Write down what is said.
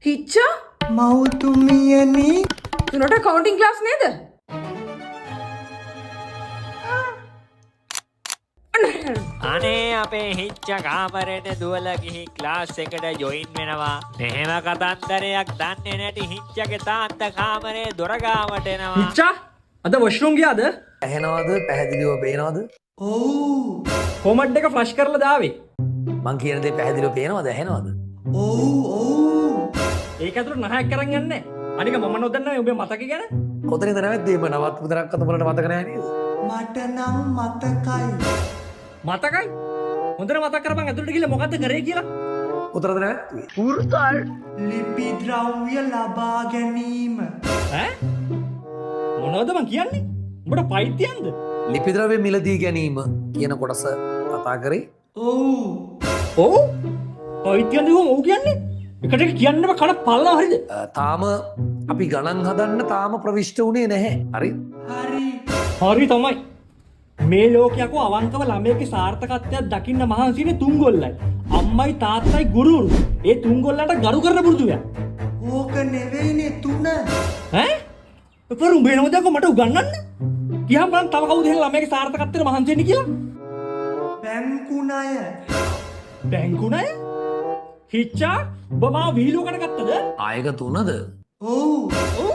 හිච්චා මවතුමියනි තුනට counting class නේද? අනේ අපේ හිච්ච කාමරයට දුවලා ගිහි ක්ලාස් එකට ජොයින් වෙනවා. මෙහෙම කතන්දරයක් දන්නේ නැති හිච්චගේ තාත්තා කාමරේ දොර ගාවට එනවා. හිච්චා අද වොෂ්රූම් ගියාද? ඇහෙනවද පැහැදිලිව පේනවද? ඔව්. කොමඩ් එක ෆ්ලෂ් කරලා දාවේ. මං කියන දේ පැහැදිලිව පේනවද ඇහෙනවද? ඒක ඇතුළට නහයක් කරන් යන්නේ. අනික මම නොදන්නේ ඔබේ මතක ගැන. කොතනද නැවැද්දේ මේ නවත් පුදරක් අත බලන්න මතක නැහැ නේද? මට නම් මතකයි. මතකයි? හොඳට මතක් කරපන් ඇතුළට ගිහලා මොකද්ද කරේ කියලා. කොතනද නැවැද්දේ? ලිපි ද්‍රව්‍ය ලබා ගැනීම. ඈ? මොනවද මං කියන්නේ? උඹට පයිතියන්ද? ලිපි ද්‍රව්‍ය මිලදී ගැනීම කියන කොටස කතා කරේ. ඔව්. පයිතියන්ද ඔව් කියන්නේ? එකට කියන්න බෑ කන පල්ලා හරිද? තාම අපි ගණන් හදන්න තාම ප්‍රවිෂ්ඨ වුණේ නැහැ. හරි? හරි තමයි. මේ ලෝකයකෝ අවංකව ළමයෙක්ගේ සාර්ථකත්වයක් දකින්න මහන්සිනේ තුන්ගොල්ලයි. අම්මයි තාත්තයි ගුරුවරු. ඒ තුන්ගොල්ලන්ට ගරු කරන්න පුරුදු වෙනවා. ඕක නෙවෙයිනේ තුන. ඈ? උඹ වෙනවදක මට උගන්වන්න? ගියාම බලන්න තව කවුද එහෙනම් ළමයාගේ සාර්ථකත්වයට මහන්සි වෙන්නේ කියලා? බැංකු ණය. බැංකු ණය? හිච්චා ඔබ මාව වීලුවකට ගත්තද? ආයක තුනද? ඔව්.